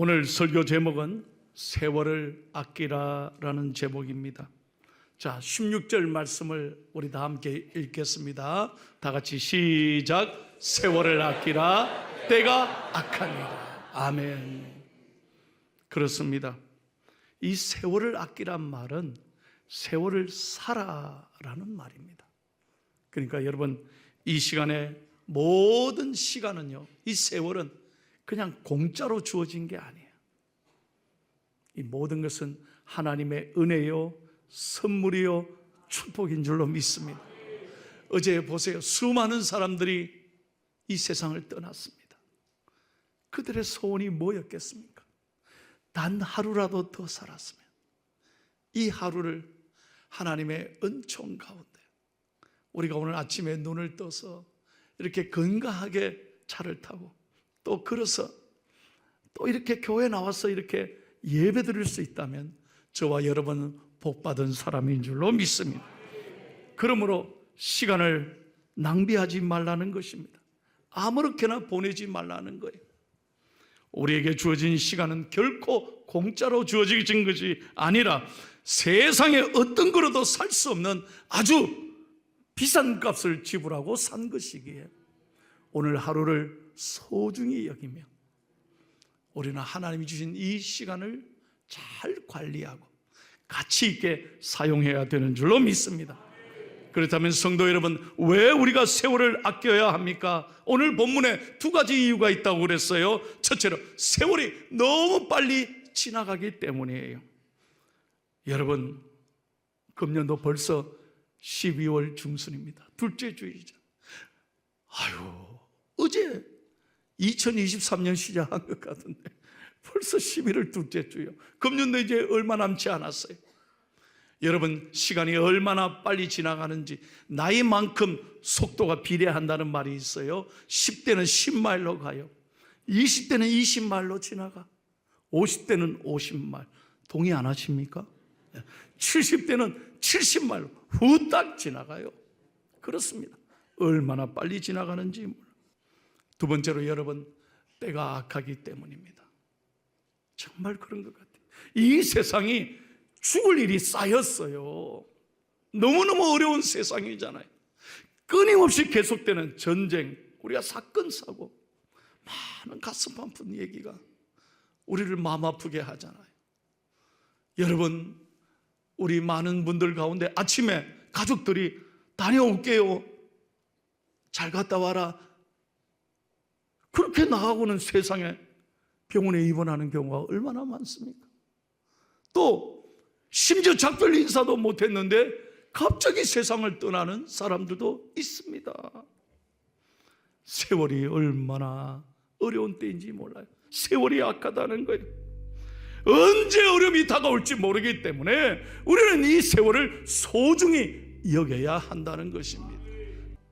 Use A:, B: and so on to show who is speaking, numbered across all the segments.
A: 오늘 설교 제목은 세월을 아끼라라는 제목입니다. 자, 16절 말씀을 우리 다 함께 읽겠습니다. 다 같이 시작. 세월을 아끼라, 때가 악하니라. 아멘. 그렇습니다. 이 세월을 아끼란 말은 세월을 살아라는 말입니다. 그러니까 여러분, 이 시간에 모든 시간은요, 이 세월은 그냥 공짜로 주어진 게 아니에요. 이 모든 것은 하나님의 은혜요, 선물이요, 축복인 줄로 믿습니다. 어제 보세요. 수많은 사람들이 이 세상을 떠났습니다. 그들의 소원이 뭐였겠습니까? 단 하루라도 더 살았으면. 이 하루를 하나님의 은총 가운데 우리가 오늘 아침에 눈을 떠서 이렇게 건강하게 차를 타고 또 걸어서 또 이렇게 교회 나와서 이렇게 예배 드릴 수 있다면 저와 여러분은 복받은 사람인 줄로 믿습니다. 그러므로 시간을 낭비하지 말라는 것입니다. 아무렇게나 보내지 말라는 거예요. 우리에게 주어진 시간은 결코 공짜로 주어진 것이 아니라 세상에 어떤 거로도 살 수 없는 아주 비싼 값을 지불하고 산 것이기에 오늘 하루를 소중히 여기며 우리는 하나님이 주신 이 시간을 잘 관리하고 가치 있게 사용해야 되는 줄로 믿습니다. 그렇다면 성도 여러분, 왜 우리가 세월을 아껴야 합니까? 오늘 본문에 두 가지 이유가 있다고 그랬어요. 첫째로 세월이 너무 빨리 지나가기 때문이에요. 여러분, 금년도 벌써 12월 중순입니다. 둘째 주이죠. 어제 2023년 시작한 것 같은데 벌써 11월 둘째 주요. 금년도 이제 얼마 남지 않았어요. 여러분, 시간이 얼마나 빨리 지나가는지 나이만큼 속도가 비례한다는 말이 있어요. 10대는 10마일로 가요. 20대는 20마일로 지나가. 50대는 50마일. 동의 안 하십니까? 70대는 70마일로 후딱 지나가요. 그렇습니다. 얼마나 빨리 지나가는지 몰라. 두 번째로 여러분, 때가 악하기 때문입니다. 정말 그런 것 같아요. 이 세상이 죽을 일이 쌓였어요. 너무너무 어려운 세상이잖아요. 끊임없이 계속되는 전쟁, 우리가 사건 사고, 많은 가슴 아픈 얘기가 우리를 마음 아프게 하잖아요. 여러분, 우리 많은 분들 가운데 아침에 가족들이 다녀올게요, 잘 갔다 와라, 그렇게 나가고는 세상에 병원에 입원하는 경우가 얼마나 많습니까? 또 심지어 작별 인사도 못했는데 갑자기 세상을 떠나는 사람들도 있습니다. 세월이 얼마나 어려운 때인지 몰라요. 세월이 악하다는 거예요. 언제 어려움이 다가올지 모르기 때문에 우리는 이 세월을 소중히 여겨야 한다는 것입니다.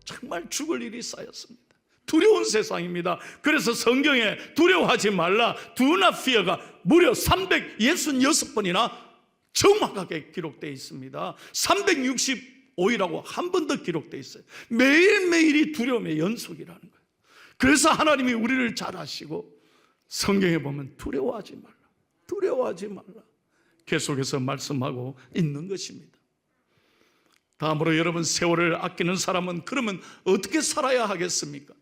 A: 정말 죽을 일이 쌓였습니다. 두려운 세상입니다. 그래서 성경에 두려워하지 말라, do not fear가 무려 366번이나 정확하게 기록되어 있습니다. 365일하고 한 번 더 기록되어 있어요. 매일매일이 두려움의 연속이라는 거예요. 그래서 하나님이 우리를 잘 아시고 성경에 보면 두려워하지 말라, 두려워하지 말라 계속해서 말씀하고 있는 것입니다. 다음으로 여러분, 세월을 아끼는 사람은 그러면 어떻게 살아야 하겠습니까?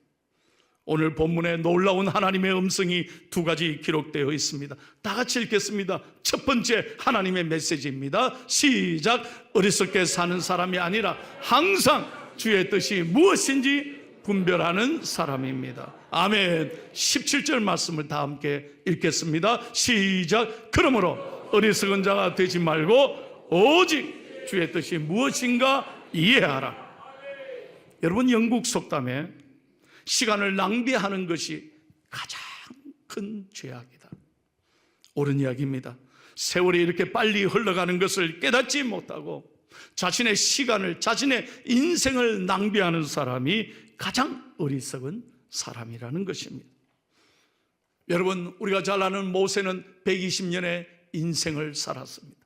A: 오늘 본문에 놀라운 하나님의 음성이 두 가지 기록되어 있습니다. 다 같이 읽겠습니다. 첫 번째 하나님의 메시지입니다. 시작. 어리석게 사는 사람이 아니라 항상 주의 뜻이 무엇인지 분별하는 사람입니다. 아멘. 17절 말씀을 다 함께 읽겠습니다. 시작. 그러므로 어리석은 자가 되지 말고 오직 주의 뜻이 무엇인가 이해하라. 여러분, 영국 속담에 시간을 낭비하는 것이 가장 큰 죄악이다. 옳은 이야기입니다. 세월이 이렇게 빨리 흘러가는 것을 깨닫지 못하고 자신의 시간을, 자신의 인생을 낭비하는 사람이 가장 어리석은 사람이라는 것입니다. 여러분, 우리가 잘 아는 모세는 120년의 인생을 살았습니다.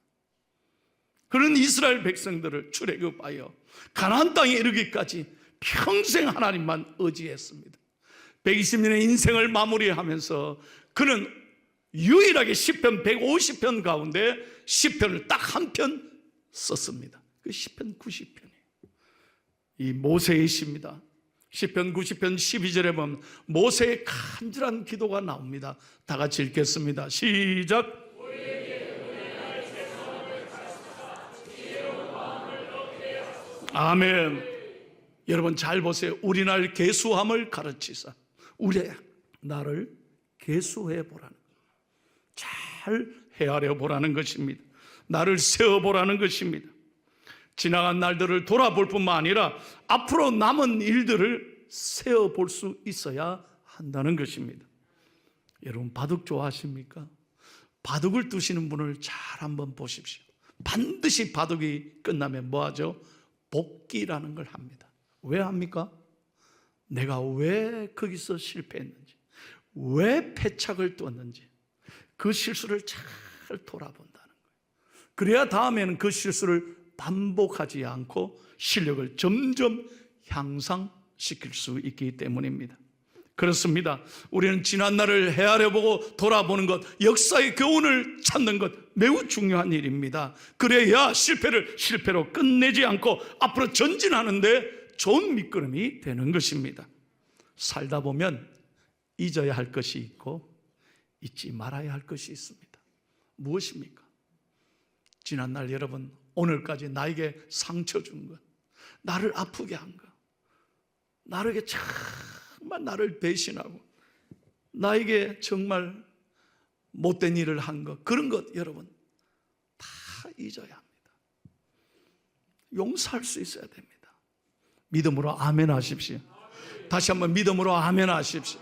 A: 그런 이스라엘 백성들을 출애굽하여 가나안 땅에 이르기까지 평생 하나님만 의지했습니다. 120년의 인생을 마무리하면서 그는 유일하게 시편 150편 가운데 시편을 딱 한 편 썼습니다. 그 시편 90편이에요. 이 모세의 시입니다. 시편 90편 12절에 보면 모세의 간절한 기도가 나옵니다. 다 같이 읽겠습니다. 시작. 아멘. 여러분 잘 보세요. 우리 날 계수함을 가르치사. 우리 나를 계수해 보라는, 잘 헤아려 보라는 것입니다. 나를 세워보라는 것입니다. 지나간 날들을 돌아볼 뿐만 아니라 앞으로 남은 일들을 세워볼 수 있어야 한다는 것입니다. 여러분 바둑 좋아하십니까? 바둑을 두시는 분을 잘 한번 보십시오. 반드시 바둑이 끝나면 뭐 하죠? 복기라는 걸 합니다. 왜 합니까? 내가 왜 거기서 실패했는지, 왜 패착을 뒀는지 그 실수를 잘 돌아본다는 거예요. 그래야 다음에는 그 실수를 반복하지 않고 실력을 점점 향상시킬 수 있기 때문입니다. 그렇습니다. 우리는 지난 날을 헤아려보고 돌아보는 것, 역사의 교훈을 찾는 것 매우 중요한 일입니다. 그래야 실패를 실패로 끝내지 않고 앞으로 전진하는데 좋은 밑거름이 되는 것입니다. 살다 보면 잊어야 할 것이 있고 잊지 말아야 할 것이 있습니다. 무엇입니까? 지난날 여러분, 오늘까지 나에게 상처 준 것, 나를 아프게 한 것, 나에게 정말 나를 배신하고 나에게 정말 못된 일을 한 것, 그런 것 여러분 다 잊어야 합니다. 용서할 수 있어야 됩니다. 믿음으로 아멘 하십시오. 다시 한번 믿음으로 아멘 하십시오.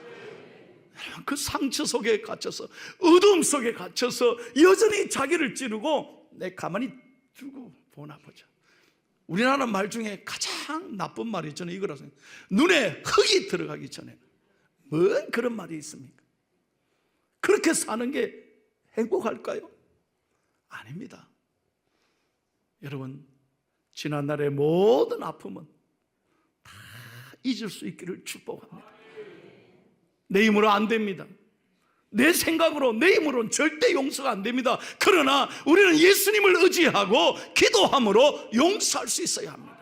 A: 그 상처 속에 갇혀서, 어둠 속에 갇혀서 여전히 자기를 찌르고 내 가만히 두고 보나 보자. 우리나라 말 중에 가장 나쁜 말이 저는 이거라서, 눈에 흙이 들어가기 전에 뭔 그런 말이 있습니까? 그렇게 사는 게 행복할까요? 아닙니다. 여러분, 지난날의 모든 아픔은 다 잊을 수 있기를 축복합니다. 내 힘으로 안 됩니다. 내 생각으로, 내 힘으로는 절대 용서가 안 됩니다. 그러나 우리는 예수님을 의지하고 기도함으로 용서할 수 있어야 합니다.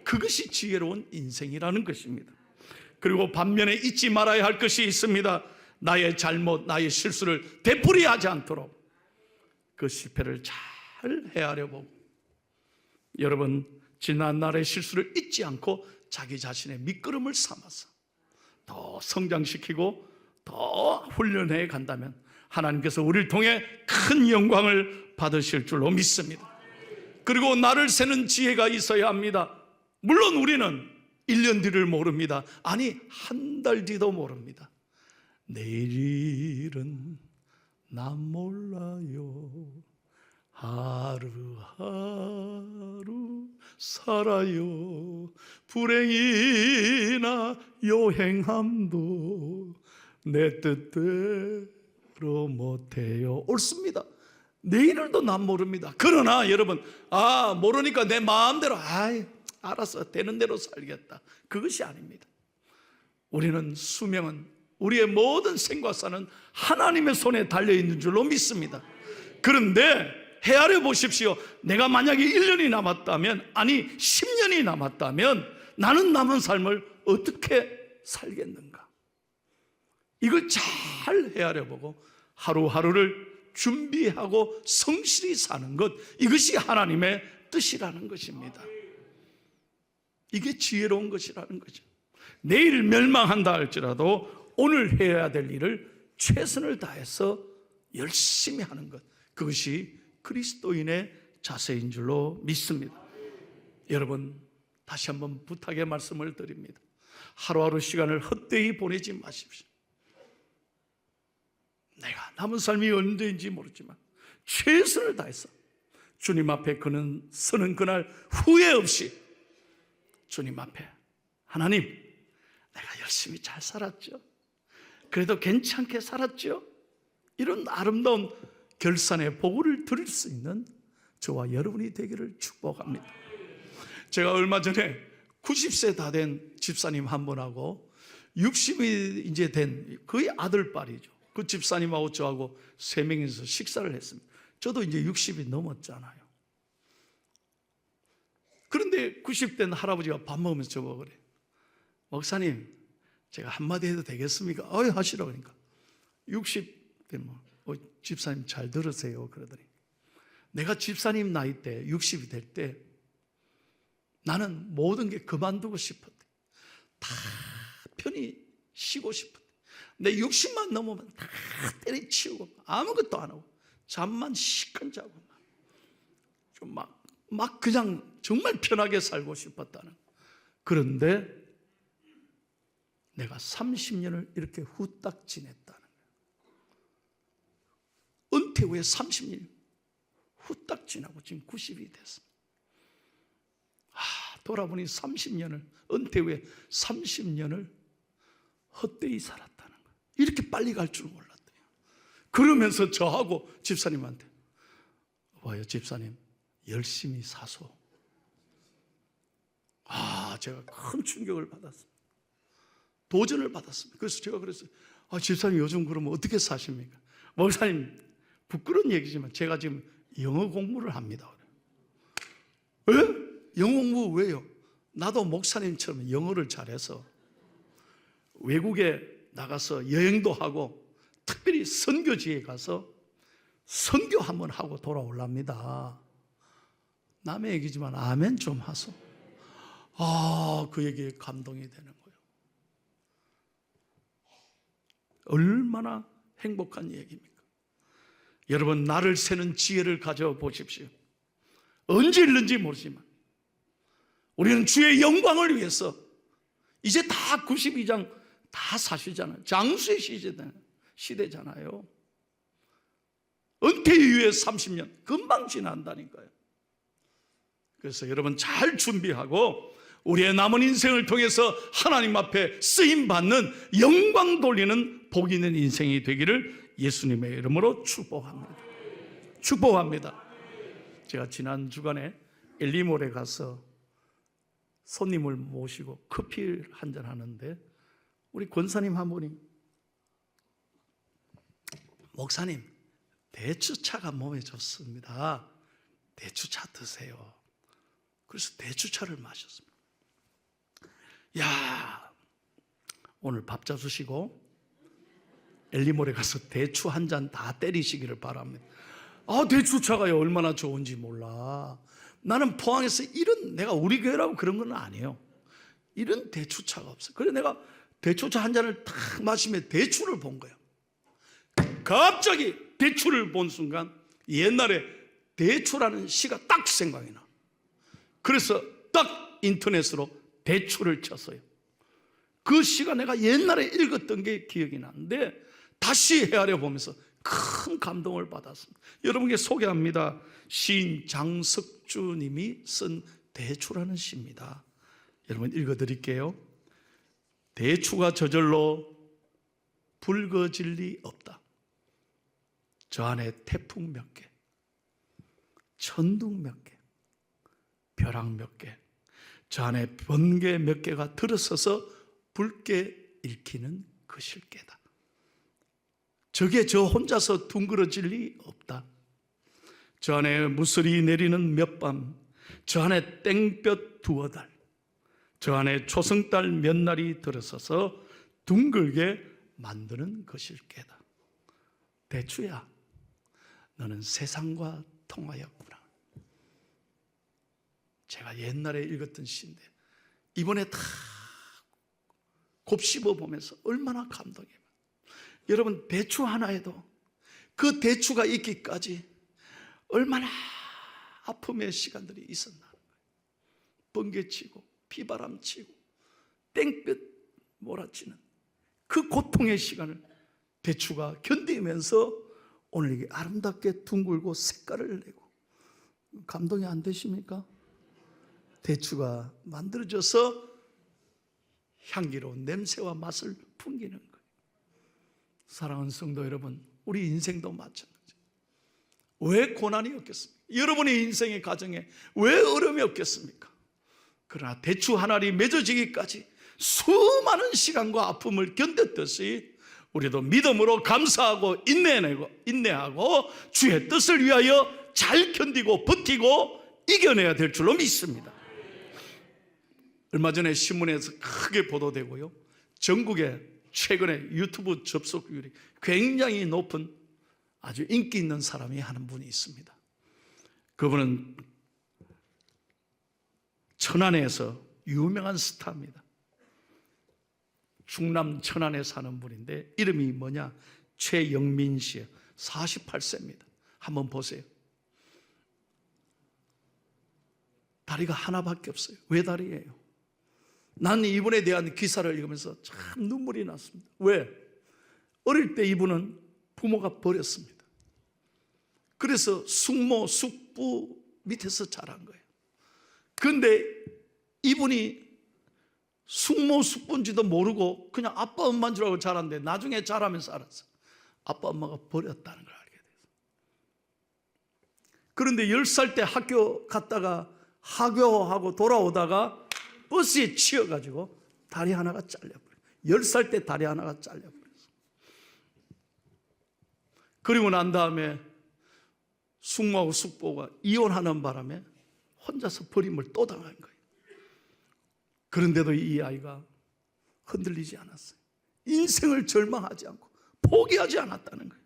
A: 그것이 지혜로운 인생이라는 것입니다. 그리고 반면에 잊지 말아야 할 것이 있습니다. 나의 잘못, 나의 실수를 되풀이하지 않도록 그 실패를 잘 헤아려보고, 여러분 지난 날의 실수를 잊지 않고 자기 자신의 밑거름을 삼아서 더 성장시키고 더 훈련해 간다면 하나님께서 우리를 통해 큰 영광을 받으실 줄로 믿습니다. 그리고 나를 세는 지혜가 있어야 합니다. 물론 우리는 1년 뒤를 모릅니다. 아니 한 달 뒤도 모릅니다. 내일은 난 몰라요. 하루하루 살아요. 불행이나 요행함도 내 뜻대로 못해요. 옳습니다. 내일을도 난 모릅니다. 그러나 여러분, 모르니까 내 마음대로 알았어, 되는 대로 살겠다, 그것이 아닙니다. 우리는 수명은, 우리의 모든 생과사는 하나님의 손에 달려있는 줄로 믿습니다. 그런데 헤아려 보십시오. 내가 만약에 1년이 남았다면, 아니 10년이 남았다면 나는 남은 삶을 어떻게 살겠는가? 이걸 잘 헤아려 보고 하루하루를 준비하고 성실히 사는 것, 이것이 하나님의 뜻이라는 것입니다. 이게 지혜로운 것이라는 거죠. 내일 멸망한다 할지라도 오늘 해야 될 일을 최선을 다해서 열심히 하는 것, 그것이 그리스도인의 자세인 줄로 믿습니다. 여러분, 다시 한번 부탁의 말씀을 드립니다. 하루하루 시간을 헛되이 보내지 마십시오. 내가 남은 삶이 언제인지 모르지만 최선을 다해서 주님 앞에 서는 그날 후회 없이 주님 앞에, 하나님, 내가 열심히 잘 살았죠? 그래도 괜찮게 살았죠? 이런 아름다운 결산의 보고를 드릴 수 있는 저와 여러분이 되기를 축복합니다. 제가 얼마 전에 90세 다 된 집사님 한 분하고 60이 이제 된 거의 아들딸이죠. 그 집사님하고 저하고 3명이서 식사를 했습니다. 저도 이제 60이 넘었잖아요. 그런데 90된 할아버지가 밥 먹으면서 저보고 그래. 목사님, 제가 한마디 해도 되겠습니까? 하시라고 그러니까. 60 되면 집사님 잘 들으세요 그러더니, 내가 집사님 나이 때 60이 될 때 나는 모든 게 그만두고 싶었대. 다 편히 쉬고 싶었대. 내 60만 넘으면 다 때려치우고 아무것도 안 하고 잠만 시큰 자고 좀 막 그냥 정말 편하게 살고 싶었다는. 그런데 내가 30년을 이렇게 후딱 지냈다는 거예요. 은퇴 후에 30년 후딱 지나고 지금 90이 됐습니다. 돌아보니 30년을, 은퇴 후에 30년을 헛되이 살았다는 거예요. 이렇게 빨리 갈 줄 몰랐대요. 그러면서 저하고 집사님한테, 와요 집사님 열심히 사소. 제가 큰 충격을 받았습니다. 도전을 받았습니다. 그래서 제가 그랬어요. 집사님 요즘 그러면 어떻게 사십니까? 목사님, 부끄러운 얘기지만 제가 지금 영어 공부를 합니다. 왜? 영어 공부 왜요? 나도 목사님처럼 영어를 잘해서 외국에 나가서 여행도 하고 특별히 선교지에 가서 선교 한번 하고 돌아올랍니다. 남의 얘기지만 아멘 좀 하소. 그 얘기에 감동이 되는 거예요. 얼마나 행복한 얘기입니까? 여러분, 나를 세는 지혜를 가져보십시오. 언제 일는지 모르지만 우리는 주의 영광을 위해서 이제 다 92장 다 사시잖아요. 장수의 시대잖아요. 은퇴 이후에 30년 금방 지난다니까요. 그래서 여러분 잘 준비하고 우리의 남은 인생을 통해서 하나님 앞에 쓰임받는, 영광 돌리는 복 있는 인생이 되기를 예수님의 이름으로 축복합니다. 축복합니다. 제가 지난 주간에 엘리몰에 가서 손님을 모시고 커피를 한잔 하는데 우리 권사님 한 분이, 목사님 대추차가 몸에 좋습니다. 대추차 드세요. 그래서 대추차를 마셨습니다. 오늘 밥 잡수시고 엘리몰에 가서 대추 한 잔 다 때리시기를 바랍니다. 대추차가 얼마나 좋은지 몰라. 나는 포항에서 내가 우리 교회라고 그런 건 아니에요. 이런 대추차가 없어요. 그래서 내가 대추차 한 잔을 딱 마시며 대추를 본 거예요. 갑자기 대추를 본 순간 옛날에 대추라는 시가 딱 생각이 나. 그래서 딱 인터넷으로 대추를 쳤어요. 그 시가 내가 옛날에 읽었던 게 기억이 나는데 다시 헤아려 보면서 큰 감동을 받았습니다. 여러분께 소개합니다. 시인 장석주 님이 쓴 대추라는 시입니다. 여러분 읽어드릴게요. 대추가 저절로 붉어질 리 없다. 저 안에 태풍 몇 개, 천둥 몇 개, 벼락 몇 개, 저 안에 번개 몇 개가 들어서서 붉게 읽히는 그 실개다. 저게 저 혼자서 둥그러질 리 없다. 저 안에 무슬이 내리는 몇 밤, 저 안에 땡볕 두어 달, 저 안에 초승달 몇 날이 들어서서 둥글게 만드는 그 실개다. 대추야, 너는 세상과 통하였구나. 제가 옛날에 읽었던 시인데 이번에 다 곱씹어 보면서 얼마나 감동해요. 여러분, 대추 하나에도 그 대추가 있기까지 얼마나 아픔의 시간들이 있었나. 번개치고 비바람치고 땡볕 몰아치는 그 고통의 시간을 대추가 견디면서 오늘 이게 아름답게 둥글고 색깔을 내고, 감동이 안 되십니까? 대추가 만들어져서 향기로운 냄새와 맛을 풍기는 거예요. 사랑하는 성도 여러분, 우리 인생도 마찬가지예요. 왜 고난이 없겠습니까? 여러분의 인생의 가정에 왜 어려움이 없겠습니까? 그러나 대추 한 알이 맺어지기까지 수많은 시간과 아픔을 견뎠듯이 우리도 믿음으로 감사하고 인내하고 주의 뜻을 위하여 잘 견디고 버티고 이겨내야 될 줄로 믿습니다. 얼마 전에 신문에서 크게 보도되고요, 전국에 최근에 유튜브 접속률이 굉장히 높은 아주 인기 있는 사람이 하는 분이 있습니다. 그분은 천안에서 유명한 스타입니다. 충남 천안에 사는 분인데 이름이 뭐냐? 최영민 씨, 48세입니다. 한번 보세요. 다리가 하나밖에 없어요. 외다리예요. 난 이분에 대한 기사를 읽으면서 참 눈물이 났습니다. 왜? 어릴 때 이분은 부모가 버렸습니다. 그래서 숙모, 숙부 밑에서 자란 거예요. 그런데 이분이 숙모, 숙부인지도 모르고 그냥 아빠, 엄마인 줄 알고 자랐는데 나중에 자라면서 알았어요. 아빠, 엄마가 버렸다는 걸 알게 됐어요. 그런데 10살 때 학교 갔다가 하교하고 돌아오다가 버스에 치여가지고 다리 하나가 잘려버려요. 10살 때 다리 하나가 잘려버렸어요. 그리고 난 다음에 숙모하고 숙부가 이혼하는 바람에 혼자서 버림을 또 당한 거예요. 그런데도 이 아이가 흔들리지 않았어요. 인생을 절망하지 않고 포기하지 않았다는 거예요.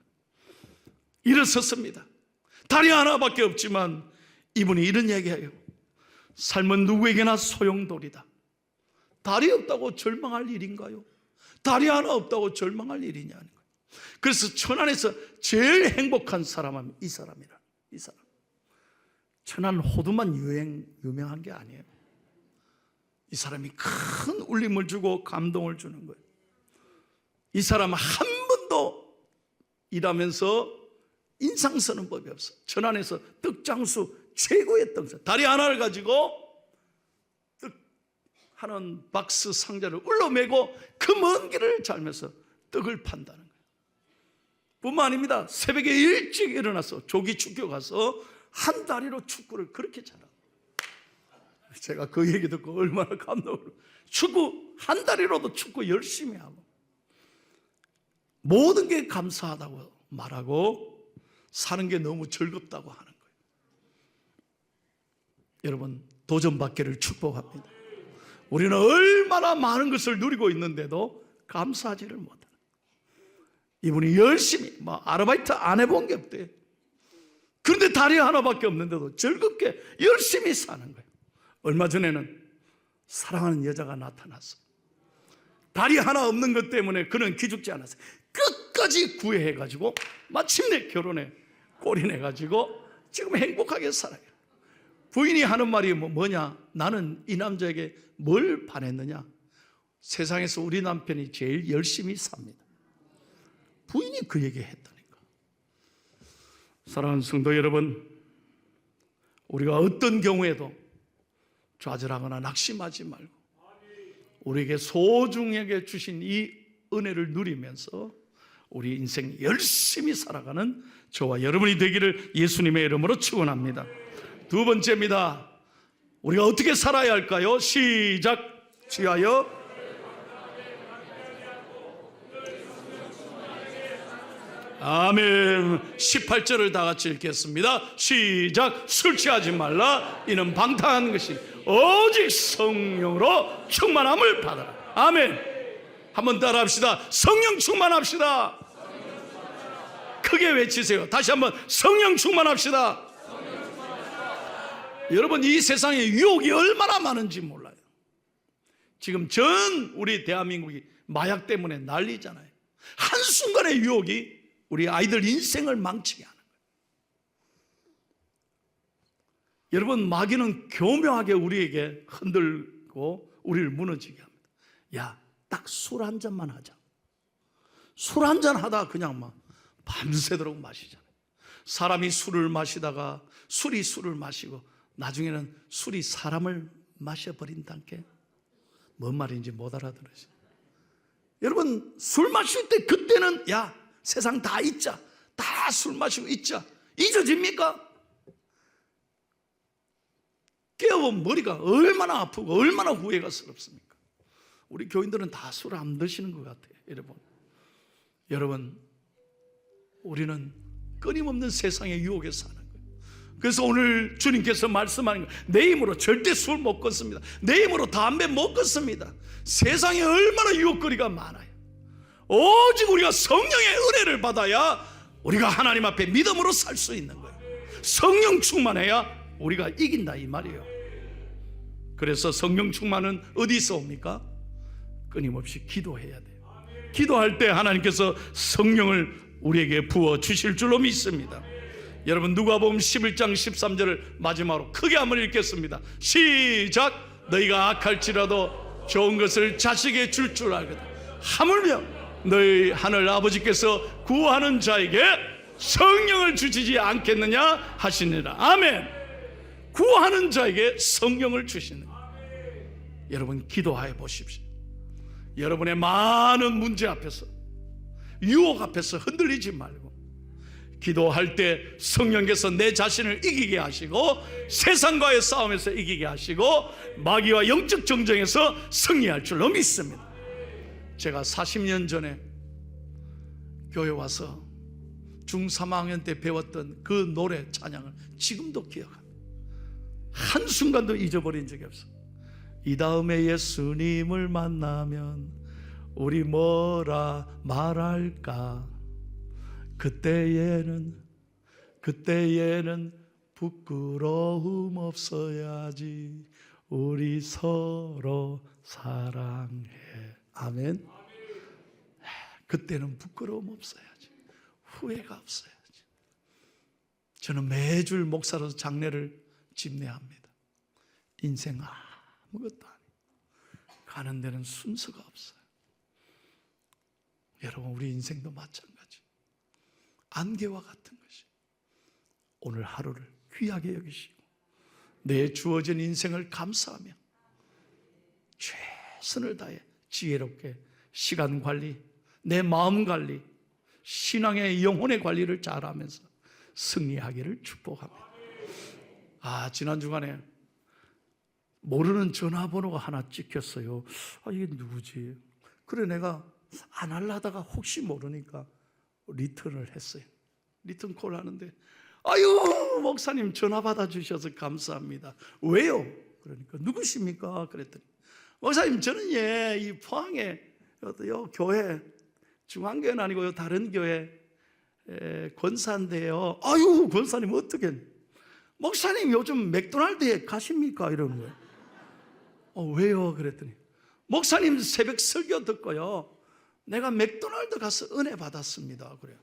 A: 일어섰습니다. 다리 하나밖에 없지만 이분이 이런 얘기해요. 삶은 누구에게나 소용돌이다. 다리 없다고 절망할 일인가요? 다리 하나 없다고 절망할 일이냐는 거예요. 그래서 천안에서 제일 행복한 사람은 이 사람이라. 이 사람. 천안 호두만 유명한 게 아니에요. 이 사람이 큰 울림을 주고 감동을 주는 거예요. 이 사람은 한 번도 일하면서 인상 쓰는 법이 없어. 천안에서 떡장수 최고의 떡장. 다리 하나를 가지고 떡 하는 박스 상자를 울러매고 그 먼 길을 잘면서 떡을 판다는 거예요. 뿐만 아닙니다. 새벽에 일찍 일어나서 조기 축구 가서 한 다리로 축구를 그렇게 잘합니다. 제가 그 얘기 듣고 얼마나 감동을. 축구 한 다리로도 축구 열심히 하고 모든 게 감사하다고 말하고 사는 게 너무 즐겁다고 하는 거예요. 여러분, 도전받기를 축복합니다. 우리는 얼마나 많은 것을 누리고 있는데도 감사하지를 못하는 거예요. 이분이 열심히 아르바이트 안 해본 게 없대요. 그런데 다리 하나밖에 없는데도 즐겁게 열심히 사는 거예요. 얼마 전에는 사랑하는 여자가 나타났어요. 다리 하나 없는 것 때문에 그는 기죽지 않았어요. 끝까지 구애해가지고 마침내 결혼에 골인해가지고 지금 행복하게 살아요. 부인이 하는 말이 뭐냐? 나는 이 남자에게 뭘 바랬느냐? 세상에서 우리 남편이 제일 열심히 삽니다. 부인이 그 얘기 했다니까. 사랑하는 성도 여러분, 우리가 어떤 경우에도 좌절하거나 낙심하지 말고 우리에게 소중하게 주신 이 은혜를 누리면서 우리 인생 열심히 살아가는 저와 여러분이 되기를 예수님의 이름으로 축원합니다. 두 번째입니다. 우리가 어떻게 살아야 할까요? 시작. 취하여 아멘. 18절을 다 같이 읽겠습니다. 시작. 술 취하지 말라. 이는 방탕한 것이 오직 성령으로 충만함을 받아라. 아멘. 한번 따라 합시다. 성령 충만합시다. 크게 외치세요. 다시 한번 성령 충만합시다. 여러분, 이 세상에 유혹이 얼마나 많은지 몰라요. 지금 전 우리 대한민국이 마약 때문에 난리잖아요. 한순간의 유혹이 우리 아이들 인생을 망치게 하는 거예요. 여러분, 마귀는 교묘하게 우리에게 흔들고 우리를 무너지게 합니다. 야, 딱 술 한 잔만 하자. 술 한 잔 하다 그냥 막 밤새도록 마시잖아요. 사람이 술을 마시다가 술이 술을 마시고 나중에는 술이 사람을 마셔버린다는 게 뭔 말인지 못 알아들으시죠. 여러분, 술 마실 때 그때는 야, 세상 다 잊자. 다 술 마시고 잊자. 잊어집니까? 깨어보면 머리가 얼마나 아프고 얼마나 후회가 스럽습니까? 우리 교인들은 다 술 안 드시는 것 같아요. 여러분, 여러분, 우리는 끊임없는 세상의 유혹에 사는 거예요. 그래서 오늘 주님께서 말씀하는 거예요. 내 힘으로 절대 술 못 끊습니다. 내 힘으로 담배 못 끊습니다. 세상에 얼마나 유혹거리가 많아요. 오직 우리가 성령의 은혜를 받아야 우리가 하나님 앞에 믿음으로 살 수 있는 거예요. 성령 충만해야 우리가 이긴다 이 말이에요. 그래서 성령 충만은 어디서 옵니까? 끊임없이 기도해야 돼요. 기도할 때 하나님께서 성령을 우리에게 부어 주실 줄로 믿습니다. 여러분, 누가복음 11장 13절을 마지막으로 크게 한번 읽겠습니다. 시작. 너희가 악할지라도 좋은 것을 자식에게 줄 줄 알거든. 하물며 너희 하늘 아버지께서 구하는 자에게 성령을 주시지 않겠느냐 하시니라. 아멘. 구하는 자에게 성령을 주시는 거예요. 여러분, 기도하여 보십시오. 여러분의 많은 문제 앞에서, 유혹 앞에서 흔들리지 말고 기도할 때 성령께서 내 자신을 이기게 하시고 세상과의 싸움에서 이기게 하시고 마귀와 영적 정쟁에서 승리할 줄로 믿습니다. 제가 40년 전에 교회 와서 중3학년 때 배웠던 그 노래 찬양을 지금도 기억합니다. 한순간도 잊어버린 적이 없어요. 이 다음에 예수님을 만나면 우리 뭐라 말할까? 그때에는 부끄러움 없어야지. 우리 서로 사랑해. 아멘. 그때는 부끄러움 없어야지. 후회가 없어야지. 저는 매주 목사로서 장례를 집례합니다. 인생 아무것도 아니에요. 가는 데는 순서가 없어요. 여러분, 우리 인생도 마찬가지. 안개와 같은 것이 오늘 하루를 귀하게 여기시고 내 주어진 인생을 감사하며 최선을 다해 지혜롭게 시간 관리, 내 마음 관리, 신앙의 영혼의 관리를 잘하면서 승리하기를 축복합니다. 지난 주간에 모르는 전화번호가 하나 찍혔어요. 이게 누구지? 그래 내가 안 하려다가 혹시 모르니까 리턴을 했어요. 리턴 콜 하는데 아유 목사님 전화 받아주셔서 감사합니다. 왜요? 그러니까 누구십니까? 그랬더니 목사님 저는 이 포항에 요 교회 중앙교회는 아니고 요 다른 교회 권사인데요. 아유 권사님 어떻게 목사님 요즘 맥도날드에 가십니까? 이러는 거예요. 왜요? 그랬더니 목사님 새벽 설교 듣고요 내가 맥도날드 가서 은혜 받았습니다. 그래요.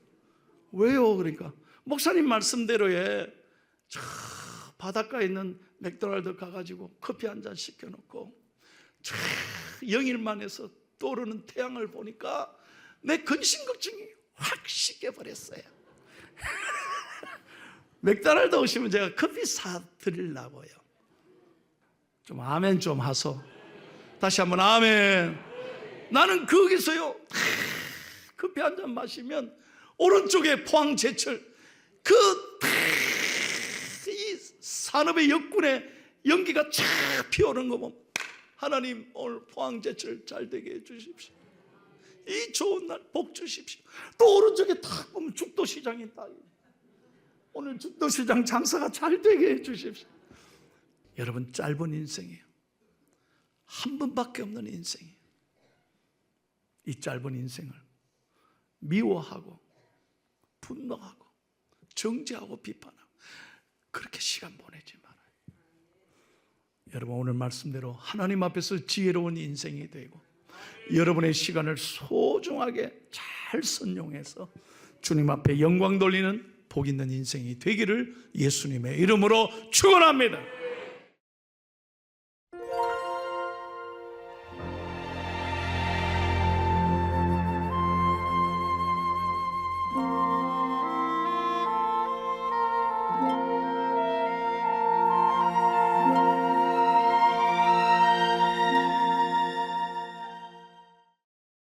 A: 왜요? 그러니까 목사님 말씀대로에 저 바닷가에 있는 맥도날드 가가지고 커피 한 잔 시켜놓고 저 영일만 해서 떠오르는 태양을 보니까 내 근심 걱정이 확 씻겨버렸어요. 맥도날드 오시면 제가 커피 사드리려고요. 좀 아멘 좀 하소. 다시 한번 아멘. 나는 거기서요 커피 한 잔 마시면 오른쪽에 포항 제철 이 산업의 역군의 연기가 쫙 피어오르는 거 보면 하나님 오늘 포항 제철 잘 되게 해주십시오. 이 좋은 날 복 주십시오. 또 오른쪽에 탁 보면 죽도시장이 있다. 오늘 죽도시장 장사가 잘 되게 해주십시오. 여러분 짧은 인생이에요. 한 번밖에 없는 인생이에요. 이 짧은 인생을 미워하고 분노하고 정죄하고 비판하고 그렇게 시간 보내지 말아요. 여러분 오늘 말씀대로 하나님 앞에서 지혜로운 인생이 되고 여러분의 시간을 소중하게 잘 선용해서 주님 앞에 영광 돌리는 복 있는 인생이 되기를 예수님의 이름으로 축원합니다.